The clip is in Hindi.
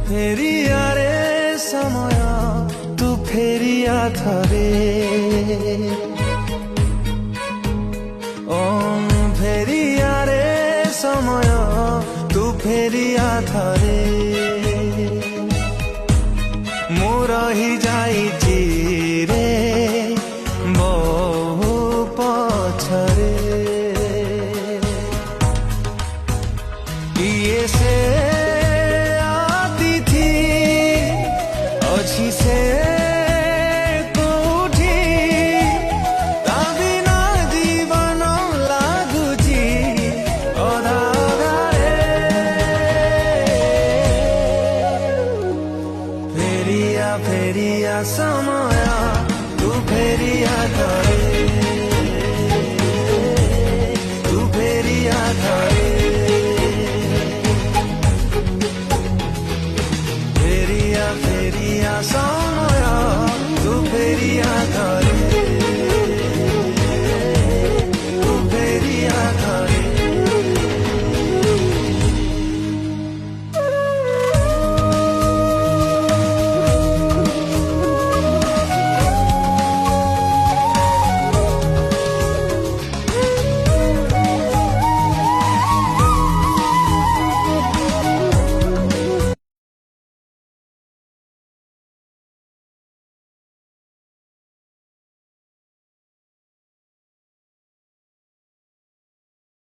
ଫେରିଆ ରେ ସମୟ ତୁ ଫେରିଆ ଥରେ ଓ ଫେରିଆ ରେ ସମୟ ତୁ ଫେରିଆ ଥରେ ମୁଁ ରହି ଯାଇଛି ରେ ବହୁ ପଛରେ ଇଏ ସେ से कोठी ता बिना जीवन लागुची अधा फेरिया फेरिया समय तू फेरिया करे तू फेरिया करे फेरिया फेरिया समय